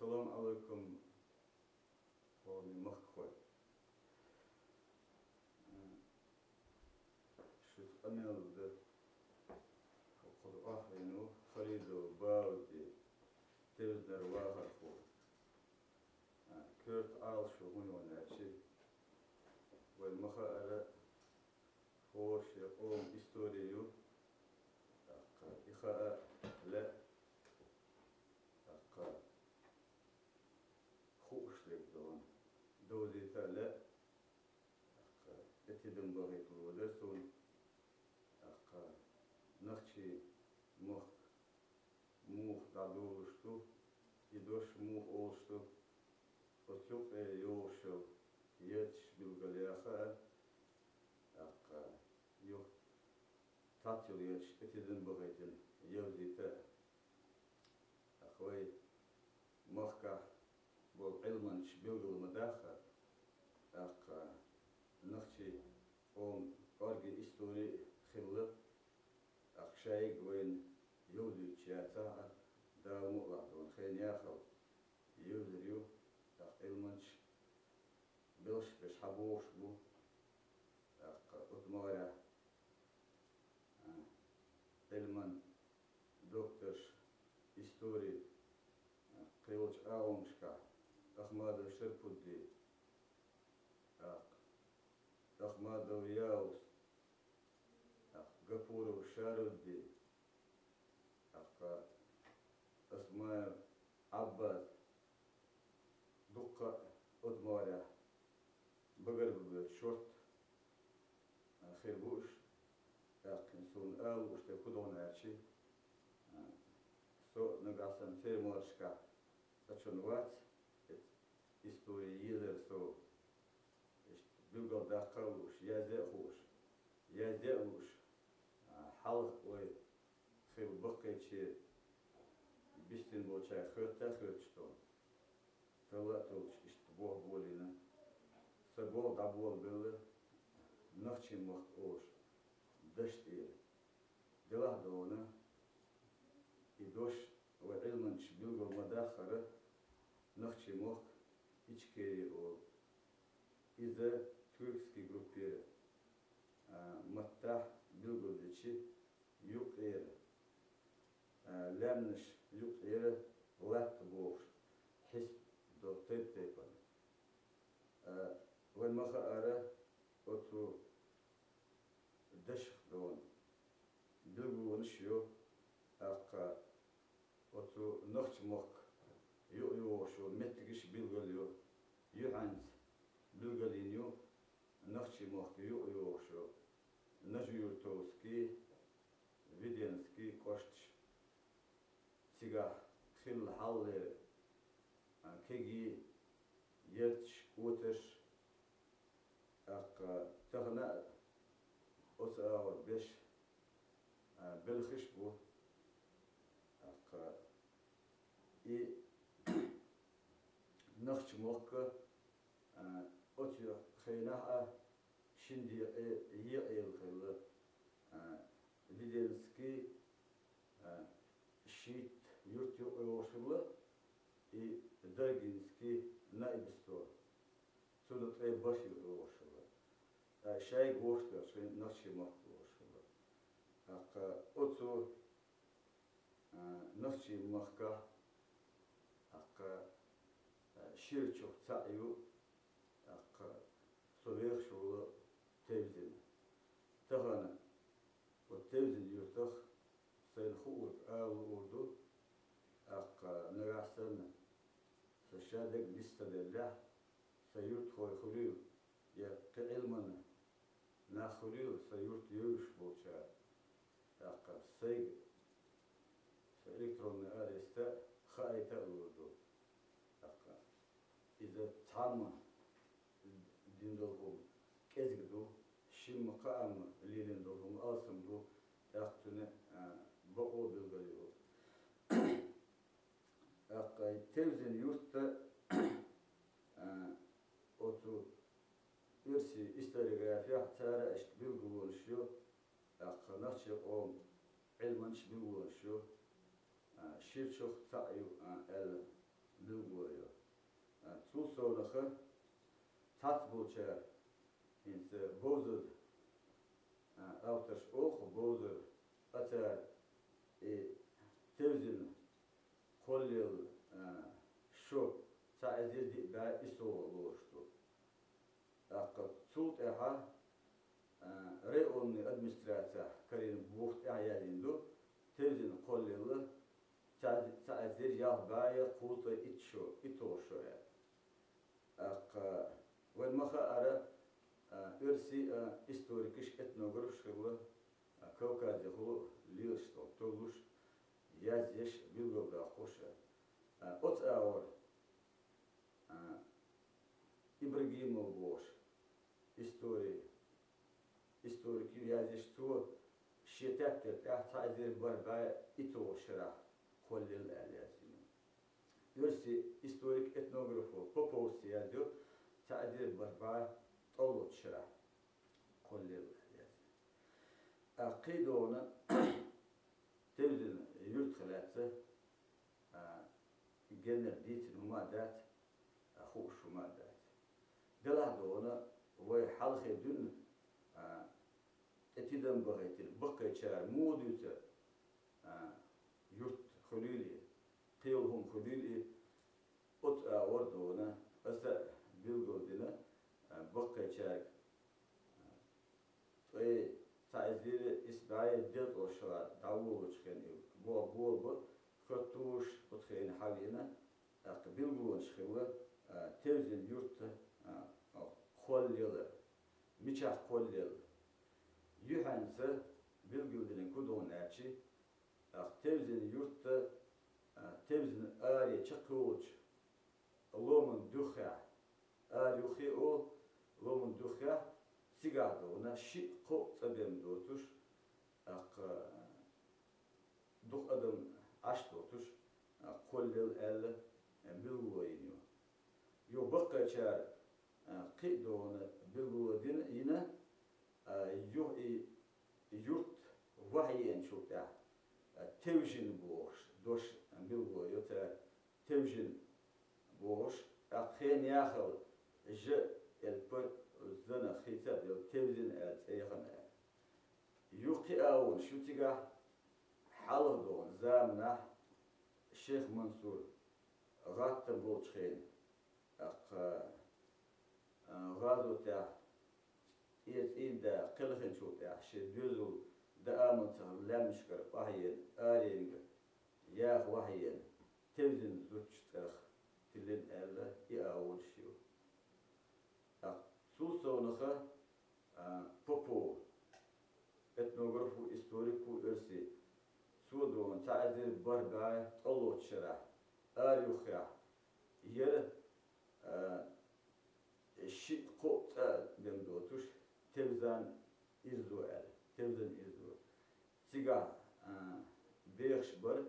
Assalamu alaikum قومي مخوي شوف أنا ده وقد أحينو خريد وباودي تبدر واحد خو كرت عال شو هون ونأشي والمخالة خوش يقوم استوريو إخاء لا خوش لك دودي لا اتدم بغيت ودرسون نخشي موخ دادوشتو يدوش موخ أوشتو وتشوف يوشو يتش بالغلياخة يو تاتيو يتش اتدم بغيتن يوزي تا أخوي مخكا بول علما شبيلغ المداخل نخشي أرجي إستوري خلة شايق وين يودي تشاتا دا مقلع خين ياخل يودريو علمنش بلش بش حبوش بو أتمارا علما دكتورش إستوري قيوش آومشكا أخماد الشربودي أخماد وياوس قفور وشارودي اسماء عباس دقة أدمارة بقرب شورت خيربوش نسون آل وشتكودون هاتشي سو نقاسم تير مارشكا تشنوات истории езер со билгал дақалуш язеуш язеуш халq ой хил бақечи бистин болчай хырта хырчто талатуш иштбо болина сабо дабол бел нахчи мах ош даштир дела дона идош ва илманч билгал мадахара нахчи мах İçkeri o İze Türkski grupları mattah bilgüldiçi yuk eri lemniş yuk eri lat boğuş hisp do tep tepan ve maha ara otu deşk don bilgülniş yo akka otu nahç mak يو شو متجش بيلغليو يعنز بيلغلينيو نخشي مخ يو شو نجيورتوسكي فيديانسكي كوشتش سيجا خل حل كيجي يرتش كوتش تغنى أسعار بيش بالخشبو نخش موقع أتيا خيناها شندي يعيل خلا فيدينسكي شيت يرتيو أوشلا دايجينسكي نايبستور سولت أي باشي أوشلا شاي غوشتا شاي نخش موقع أوشلا أتو نخش موقع شيرچو تايو صوير شغل تبزين تغنى والتبزين يرتخ سينخوت أردو نراسن سشادك بيستدلله سيرت خوي خليل يا كعلمنا ناخليل سيرت يوش بوشا سيج إلكترون أرستا خايتا أردو إذا تعمى ديندولهم كذبوا شم قام ليلندولهم أصمدوا أختنا بقوا بالغليو تلزن يوست أتو إرسي إستريغرافيا ترى إشت بالغول شو نخش قوم علما إش بالغول شو شيرشوخ تعيو bilguyor. Su soğukı tat bulçar. İnse bozul. Avtaş ok bozul. Atar tevzin kolyıl şu sadece da iso oluştu. Akı sult eha re'onni administrasya karin buht ayarındu. Tevzin kolyılı sadece yahbaya kutu itşo itoşo ya. Akı ve maha ara örsi historikiş etnograf şıglı Kavkazya hulu liyosto toluş yaz yaş bilgobda hoşa. Ot ağır İbrahimov boş historik yaz yaş tu şitettir sadece barba ito şıra kollil eliyasını. Örsi historik etnografı Popovsi yazıyor sadece barba tolot şıra kollil قيدونا تبذل يرد خلاته جنر ديت هما دات أخوش هما دات دلها وحلخ دون اتدم بغيت البقى شار مودوت يرد خليلي قيلهم خليلي أت أوردونا أسا بيلغودنا بقى شار sadece İsrail dil oluşlar davulu çıkıyor. Bu kırtuş utken havine bilgulun çıkıyor. Tevzin yurtta kolyalı, miçah kolyalı. Yuhansı bilgulun kudun erçi. Tevzin yurtta tevzin ağrı çıkıyorç. Lomun duha, ağrı o lomun duha. Sigado ona şi ko tabem dotuş duh adam aş dotuş kollel el bilgulayınıyor. Yo bakka çar qido ona bilguladin yine yurt vahyen çokta tevjin boş doş bilguluyor ta tevjin boş akhen yaxıl je el pot زنا خيسات يو تبزن أيقنا يوقي أول شو تجا حلقون زامنا الشيخ منصور غات بوتشين غازو تاع إيه دا قلخن شو تاع شدوزو دا آمن تهم لا مشكر وحين آرينج ياخ وحين تبزن زوج تاخ تلين ألا أول شيء Susonıqı popo etnografu historiku örsi sudun sadece barbay olotşara arıxa yer şi qota demdotuş tevzan izduel tevzan izdu siga beş bar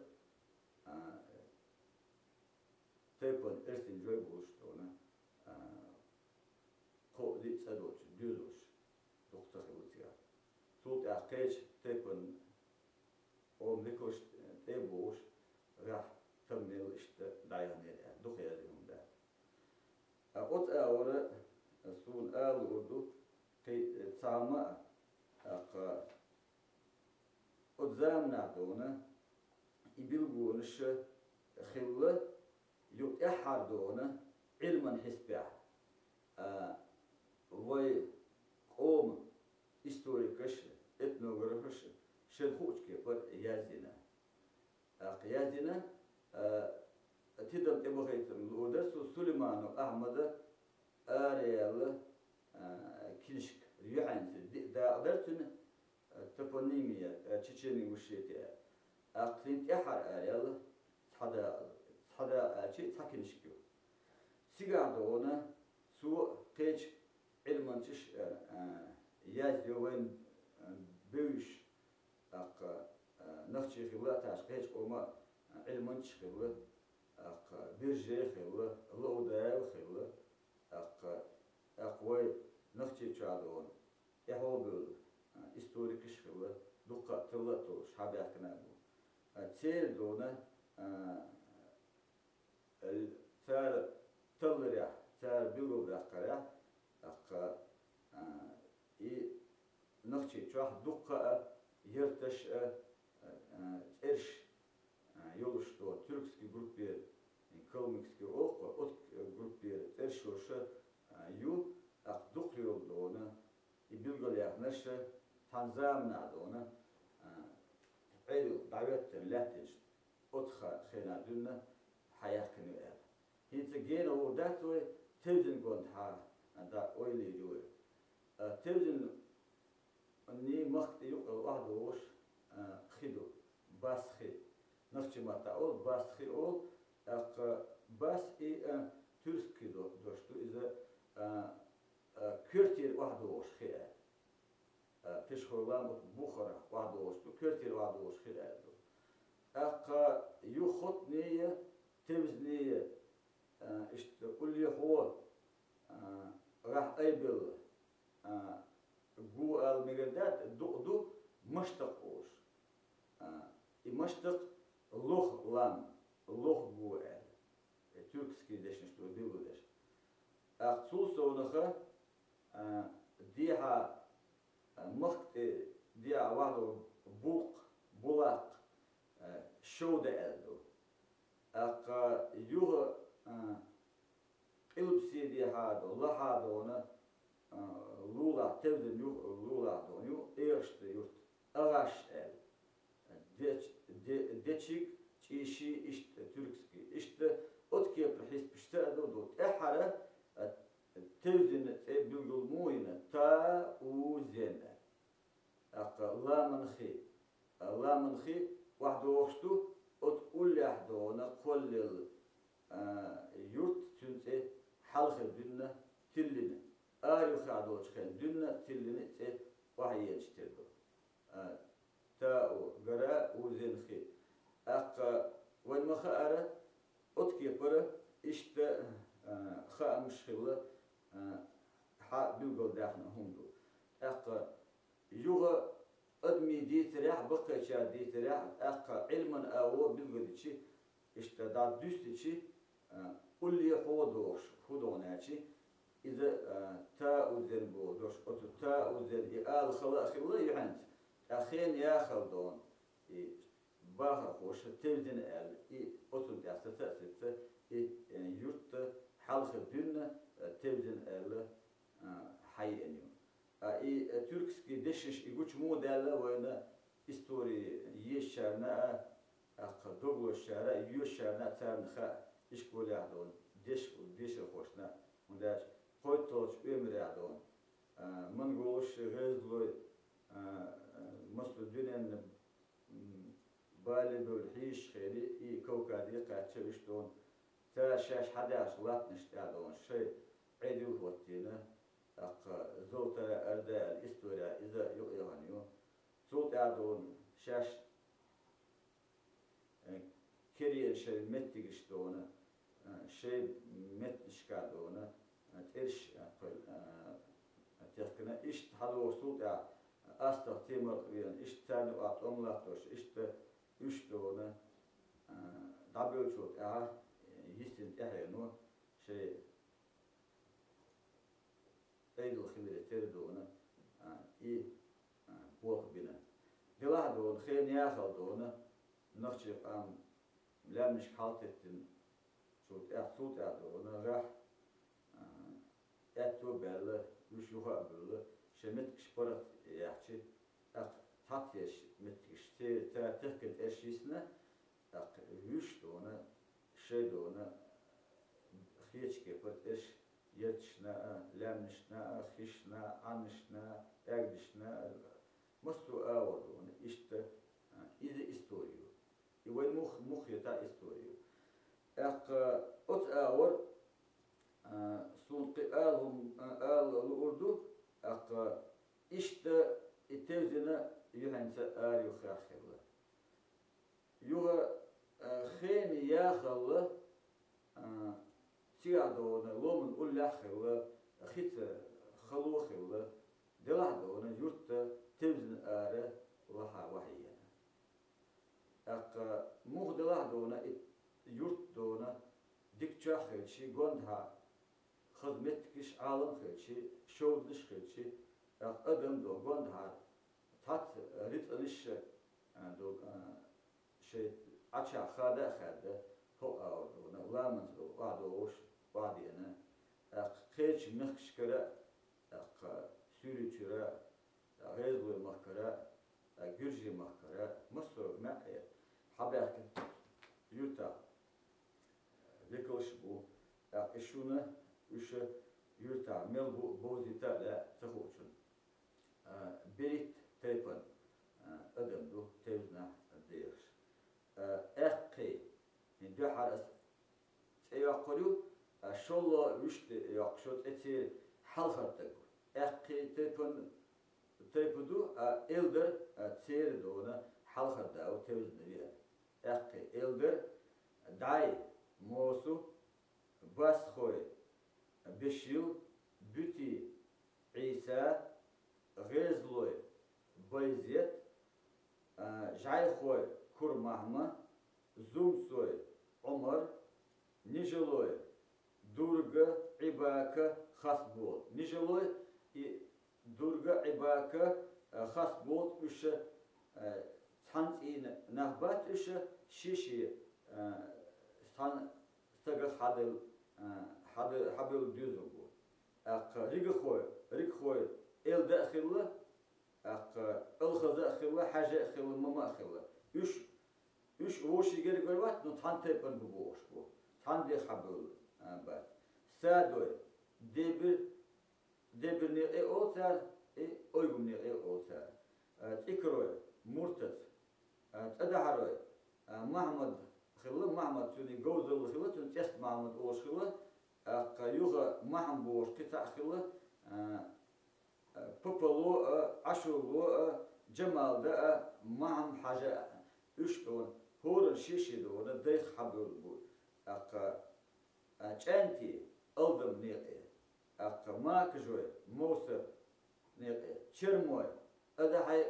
tepon ersin joy buluştuğuna قودي صدوش ديوش دكتور وزيا صوت أحكيش تكون أو ميكوش تبوش راح تميل إشت داياني دخيا اليوم ده أوت أورا سون آل وردو كي تسامع أوت زام نعدونا يبلغونش خلة يوت أحردونا علما حسبه وای قوم historikش etnografش شلخوش که پر یازینا یازینا تیدم تبغیتم لودرس سلیمان و احمد آریال کیشک ریحانس دادرتن تپونیمیه چیچنی وشیتی اقلیم احر آریال صدا چی تاکنشکیو سیگارد ona su keç ilmançış yaz yovun büyüş ak nakçı xilla taş keç olma ilmançı xilla ak birje xilla lodaya xilla ak vay nakçı çadı on ehobul historik xilla dukka tırlatı şabakna bu çel dona نخشي شواح دقة يرتش إرش يولشتو تركسكي جروبير كلمكسكي أوقع أوت جروبير إرش ورشة يو أقدق يولدونا يبلغ يغنشة تنظامنا دونا عيدو دعوت لاتج أتخا خينا دونا حياة كنو إل هيتا جينا وداتوي تبدن قوند ها دا أويلي دوي تبدن ني مخت يقل واحد وش خدو باس خد نخشي ما تقول باس خد أول باس إيه ترسكي دوشتو إذا كرتير واحد وش خيال پیش خورلان بخورا واحد وشتو كرتير واحد وش خيال يو خط نية تبز نية اشت كل هو راح أيبل جو المجدات دو مشتق وش مشتق لوخ لام لوخ جو تركسكي ديش نشتو بيلو ديش أخصوص ونخا ديها مخت ديها واحد بولاق شودة ألدو يوه إلبسي ديها دو لحادونا لولا تبدن لولا دونيو إيرشت يورت أغاش أل ديتشيك تيشي إشت تركسكي إشت أتكي بحيث بشتادو دوت إحرة تبدن بيقول موينة تا وزينة لا منخي واحد وقتو أتقول لحدونا كل يورت تنتي حلقة دنا تلنا آريو خادوش خان دنا تلنا تي وحي يشتغل تا غرا وزين خي وين ما خارة أتكي برا إشت خا مشكلة ح بيقول داخنا هندو يوغا أدمي دي تريح بقى شا دي تريح علما أو بيقول شيء اشتداد دوست شيء قل لي هو دوناتشي إذا تا وزن بودوش أو تا وزن إقال خلا خلا يعنت أخين يا خلدون باخر خوش تبدن ال أصل تأسست يرت حلقة دون تبدن ال حي أنيو تركسكي دشش يقولش مو دالة وين استوري يشارنا دوغلو الشارع يشارنا تارنخا إشكول يعدون دش خوشنا ونداش قوتوش أمر يعدون من قولش غزلو مصر دنيا بالي بالحيش خيري كوكادي قاتشوش دون تا شاش حداش لاتنش تعدون شيء عيدو هوتينا زوتا أرداء الإستوريا إذا يغنيو زوت عدون شاش كريل شيء متجش دونا شيء متش كادونا ترش تحكنا إيش هذا صوت أستر تيمر وين إيش تاني وقت أملاطوش إيش دونا دبل صوت يستن إحيانو شيء أيدو خبرة تردونا بوق بنا دلها دون خير ياخذ دونا نخشى لا مش حاطط صوت دونا راح أتو بلا وشوها بلا شمت كشبرت يحكي تاتيش متكش تحكي إيشيسنا وش دونا شيء دونا خيش كبرت إيش يتشنا لامنشنا خشنا عنشنا أقدشنا مستو أودون إشت إذا إستوريو يوين مخ يتا إستوريو أت أور سون قالهم الأردو إشت التوزنا يهنسا آريو خاخلا يوها خين ياخلا تيادونا لومن أول خلا خيت خلو خلا دلادونا يرت توزن آره وها وحيانا موخ دلادونا يرت دونا ديك جاخلشي قندها خدمتكش عالم خلشي شودش خلشي أدم دو قندها تات ريت أليش دو شيء أشياء خادة فوق أو ولا من بعد وش بعد أنا خيش مخش كرا سوري كرا غيظ مخكرا جرجي مخكرا مصر معي حبيك يوتا ليكوش بو إشونا وش يوتا ميل بوزيتا لا تخوشن بريت تيبن أدم دو تيبنا ديرش أقي من دو حرس يقولوا شلون وش يقصد أتي حلقتك أقي تيبدو إلدر تير دونا حلقة أو تيبنا دير أقي إلدر داي موسو بس خوي بشيل بيتي عيسى غيزلوي بيزيت جاي خوي كور مهما زوم سوي عمر نجلوي درجة عباكة خصبول نجلوي درجة عباكة خصبول وش تانتين نهبات وش شيشي تان تجا حدل ديزوبو ريق خوي إل داخله الخذ حاجة أخله مما أخله إيش وش يجري قربات نتحن تبن ببوش بو تحن دي حبل بعد سادوي دبر نير أوتر أيوم نير أوتر تكروي مرتد تدهروي محمد خله محمد توني جوزل خله تون تست محمد أوش خله يوغا محمد بوش قطع خله ببلو عشرو جمال ده معهم حاجة إشتون هور الشيشي دون ديخ حبل بو أنتي ألدم نيقي ماك جوي موسر نيقي شرموي هذا هاي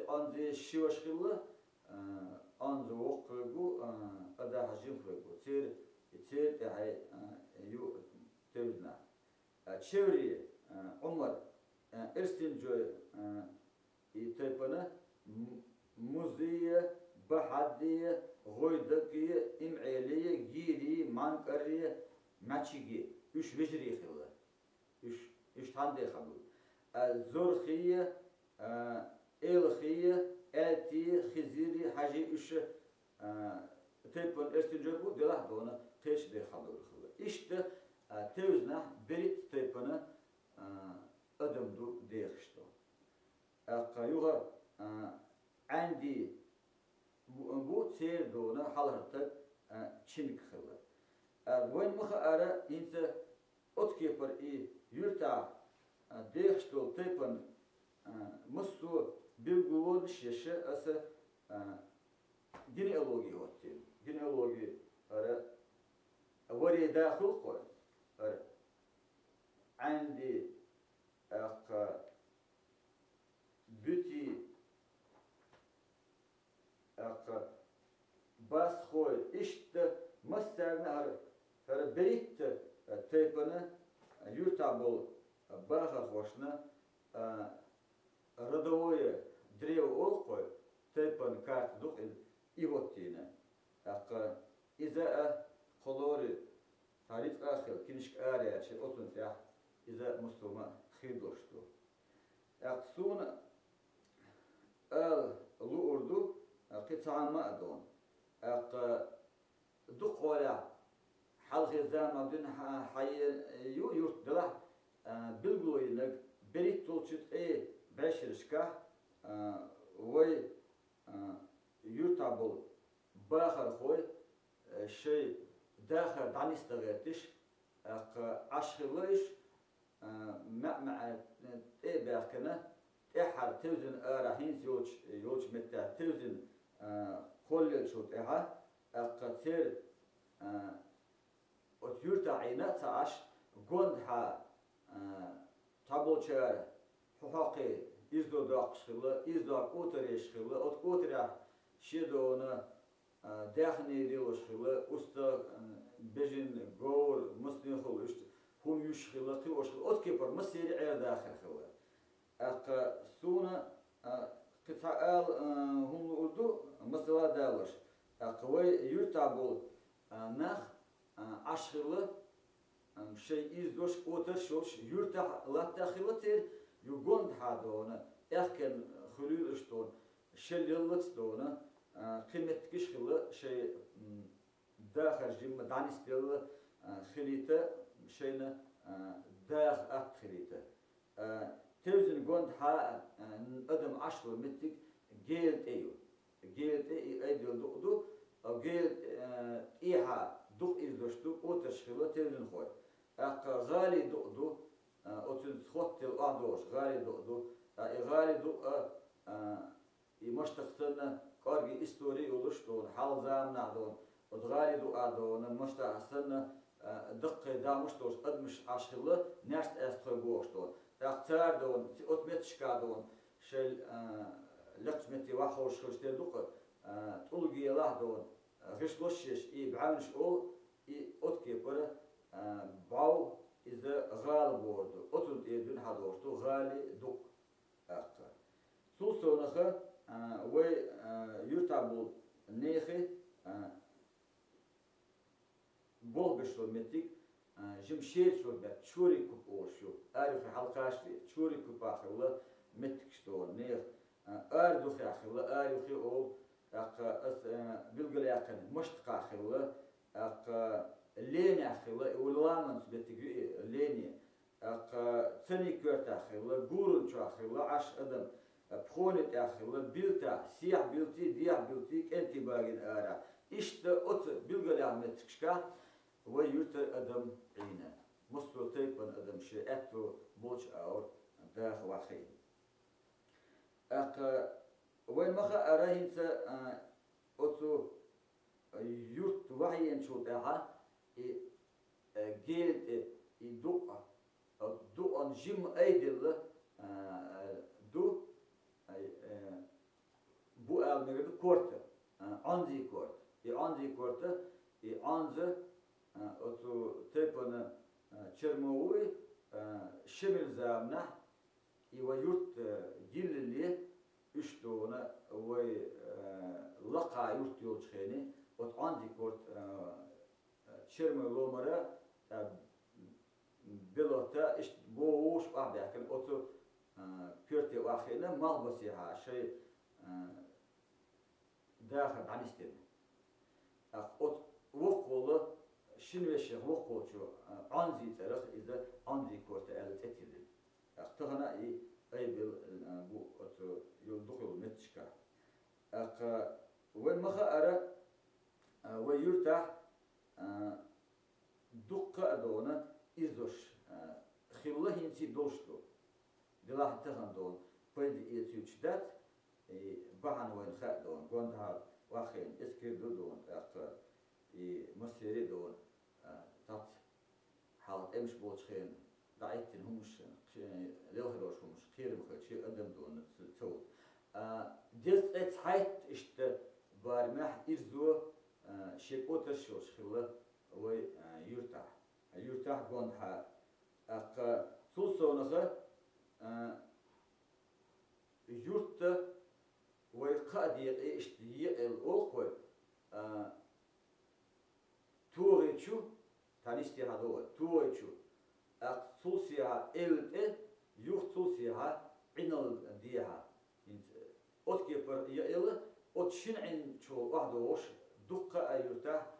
أنزي شوش خلا أنزي وقلقو هذا هجيم خلقو تير هاي يو تبنا تشوري عمر إرسل جوي يتبنا مزية بحدية غيدكية إمعالية جيري مانكرية ماتشيجي إيش بجري خلا إيش تاندي خلو زرخية إلخية آتي خزيري حاجة إيش تبنا إرسل جوي بو دلاه دونا قيش دي خلو خلا إيش ده توزنا بريت تبنا أدم دو ديخشتو يوغا عندي بو تير دونا حالرتك چينك خلا وين مخا أرى إنت أتكيبر يلتا ديخشتو تيبن مستو بيلغوون شيشة أسا جينيولوجي هوتين جينيولوجي أرى وري داخل قوي أرى عندي بيتي بس خوي إشت مستعنا هر بريت تيبنا يرتابل باخر خوشنا ردوية دريو أولقوي تيبن كارت دخل إيوتينا إذا خلوري تاريخ آخر كنشك آريا شيء أطن تاح إذا مسلمة خيدوشتو أقصون لو أردو قطعا ما أدون دق ولا حلق الزام دون حي يورت دلح بلغوي لك بريت تولشت بعشرشكا وي يرتابل باخر خوي شيء داخل دانيس تغيرتش عشرليش مع باخنا إحر توزن راحين يوش متى توزن كل شوط إحر قتير أتيرت عينات عش جندها تابوتشر حقي إزدو داقش خلا إزدو أوتريش خلا أوتريا شدونا داخني ديوش خلا أستا بجن جور مسلم خلوش هم يشخلا قوش خلا أتكبر مسير عير داخل خلا سونا قطعة هم أردو مثلا دالش قوي يرتابول نخ عشرة شيء إزدوش أوترشوش يرتاح لا تخلتير يقوند هادونا إحكن خلول إشتون شل يلتستونا قيمة كشخلة شيء داخل جيم دانستيل خليته شينا داخ أت خليته توزن قوند ها أدم عشرة متك جيلت أيو جيلت أيديل دو أو جيلت إيها دوق إزدوشتو أوترشخلة توزن خوي غالي دو أوتن تخوتل أعدوش غالي دو غالي دو يمشتقتنا كارجي إستوري ولشتون حال زام نعدون غالي دو أعدون مشتقتنا دقة دا مشتوش أدمش عشرة نشت أستخبوشتون اختار دون أتمتشكا دون شل لقمتي وحوش خشتي دقة تلقي الله دون غش لشش بعملش أول أتكي برا باو إذا غال بوردو أتون إيدون هادوشتو غالي دق أكتر سوسو نخا وي يرتابو نيخي بول بشلو متيك جمشير شو بات شوري كوب أوشو أريخي حلقاشتي شوري كوب آخر ولا متك شتون نيخ أردوخي آخر ولا أريخي أول بلغل يقن مشتق آخر ولا ليني آخر ولا من سبتك ليني تاني كرت آخر ولا جورن شو آخر ولا عش أدم بخونت آخر ولا بيلتا سيح بيلتي ديح بيلتي كنتي باقين آرا إشت أت بلغل يعمل تكشكا ويرت أدم عينا مستو تيبن أدم شيء أتو بوش أور داخ وخي وين مخا أراهنت أتو يرت وعين شو تاعها جيل دو أن جيم أيدل دو بو المغرب كورت عندي كورت عندي كورت عندي أتو تيبن شرموي شمل زامنه يويرت جيل اللي اشتونا وي لقى يرت يوتشخيني وت عندي كورت شرم لومرا بلوتا اشت بوش واحد لكن أتو كورتي واخينا ما بسيها شيء داخل عن استن أت وقوله شنو الشيء وقوله شو عندي تاريخ إذا عندي كورت على تأتيل اختهنا أي بال بو أتو يلدخل متشكا وين مخا أرى ويرتاح دقة أدونا إزوش خلاه ينتي دوشتو دلاه تهان دون بيد يتيوشدات بعن وين خا دون قندها واخين اسكير دون مسيري دون تات حالت امش بوتشين دعيتن همش لو هدوش همش خير بخير شيء قدم دون تو ديز اتحيت اشت بارمح إزو شيء أوترشوش خلا وي يرتاح قندها سوسو نخا يرت ويقادي اشتياء الأوقوي توغيتشو تانيستي هذا توغيتشو سوسيها سوسيها عنل ديها أتكي بر يلا أتشين عن شو واحدوش دقة يرتاح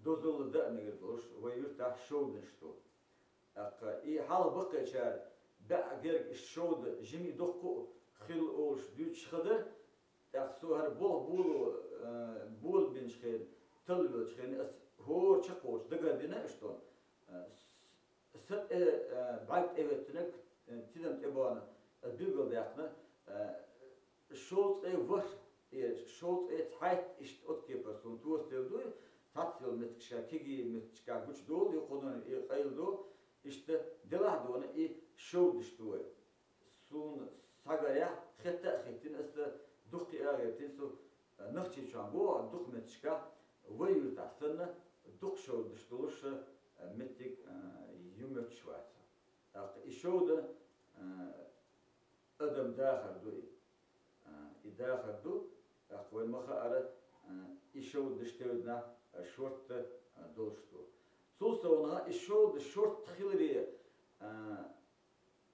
دوزل ده نقدرش ويرتاح شود نشتو حال بقى شار بقى غير الشود جمي دقة خل أوش دوتش خدر سوهر بول بنش خيل تلبش خيل هو شقوش دقة دينا إشتون ست بعد إيوتنك تدم إبانا البيجل دياقنا الشوط وش الشوط تحت إشت أتكي برسون توستيل دوي تاتيل متكشا كيجي متكشا قش دول يخونون قيل دول إشت دلاه دون شود إشتوي سون ساقريا خطة خطين است دقي آغيتين سو نختي شامبو دق متكشا ويرتاحسن دق شود إشتولش متك يومك شواتها الشود أدم داخل دوي إداخدو أقوال مخا إشود دشتودنا شورت دولشتو سوسونا إشود شورت خيلري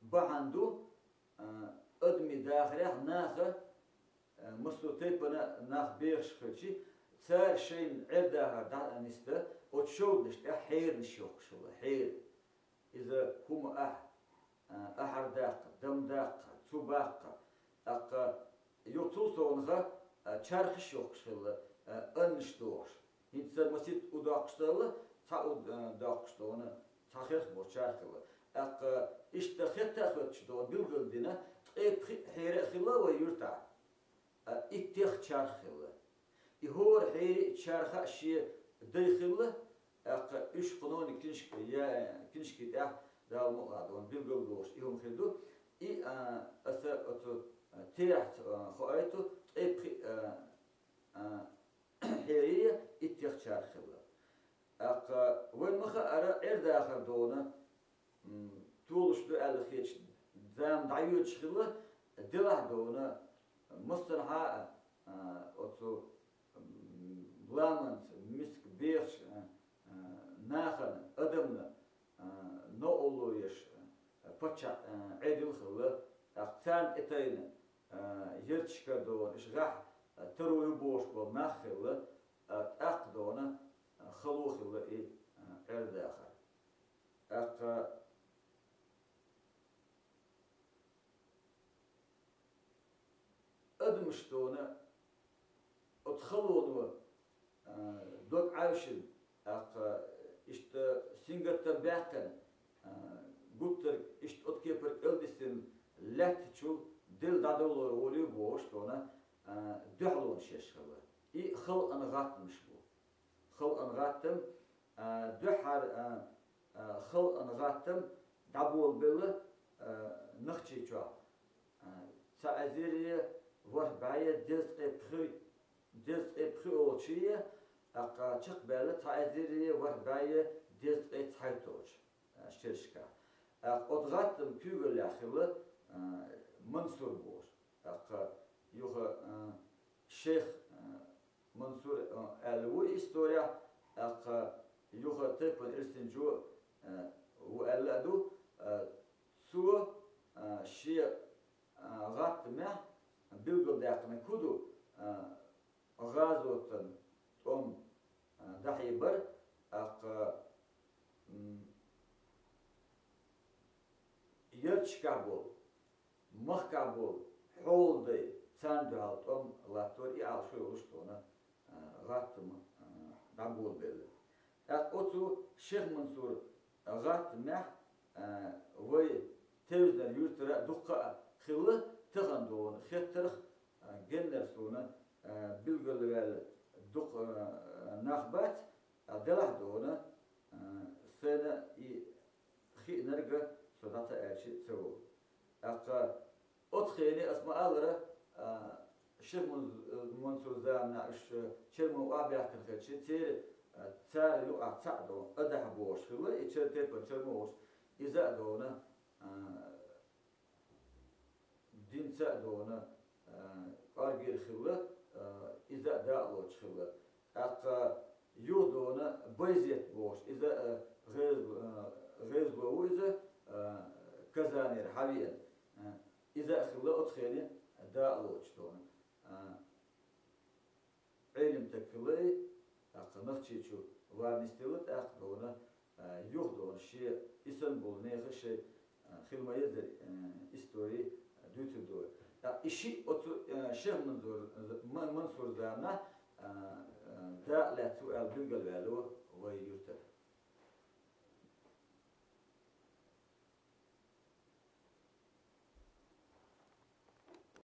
بعندو أدمي داخله ناخ مستوتيبنا ناخ بيرش خلشي صار شيء عردها دا نسته وتشود دشت حير نشوق شو حير إذا هم أحر داق دم داق تباق يوتوسونها çarxı şokşılı anıştıor. Hintser masit udaqştılı ta udaqştığını taxır bu çarxılı. İşte hatta xıçdı bilgildine heyre xıla ve yurta. İttih çarxılı. İhor heyre çarxa şi dayxılı. Üç qanun kinşki ya dalmuqadon bilgildoş ihum xildu. Asa otu تيرت خوايتو إبخي حيرية إتيخشار خلا وين مخا أرى إرد آخر دونا تولش دو ألخيش دام دعيوش خلا دلع دونا مصطلحا أتو بلامنت مسك بيخش ناخن أدمنا نقولويش بتشا عدل خلا أقتان إتينا يرتشكا دون إشغاح تروي بوش بول ناخلة أقدونا خلوخلة إيه عرض آخر أدمشتونا أتخلونوا دوك عايشين إشت سينغتا باقن قلتر إشت أتكيبر إلدسين لاتشو دل دادولور ولي بوش تونا دحلون شيشخلا إي خل أنغاتم شبو خل أنغاتم دحر خل أنغاتم دابول بيلا نخشي شو سأزيري ورباية دزق بخي أولشية أقاشق بيلا سأزيري ورباية دزق تحيطوش شيشكا أضغاتم كيغل ياخلا منصور بوش يوخ شيخ منصور الوي استوريا يوخ تيبن إرسنجو وألادو سو شيء غات مه بيلقل داقنا كودو غازوتن توم دحيبر يرتشكابو مخكابو حولدي ساندو توم لاتور يعال شو وشتونا غاتم دابول بيل أتو شيخ منصور غات مه وي تيزن يرترا دقة خلة تغندون خطرخ جنرسونا بالقلوال دق نخبات دلح دونا سنة خي نرجع صدقة أشي سو أتخيني أسماء الله شيخ منصور زامنا إيش شرمو أبيع كنخشي تير تار يو أتصعدو أده بوش خلا إيشر تيبر شرموش إذا دونا دين سعدونا أرجع خلا إذا داعوش خلا يودونا بيزيت بوش إذا غير بويزة كزانير حاليا إذا خلا أتخيني داعوش دونا علم تكلي نخشي شو وارنستيلت دونا يخدون شيء إسنبول نيخ شيء خلما يدر إستوري دوتو دور إشي أتو شيخ منصور زانا دا لا تؤال بلغل والو ويوتر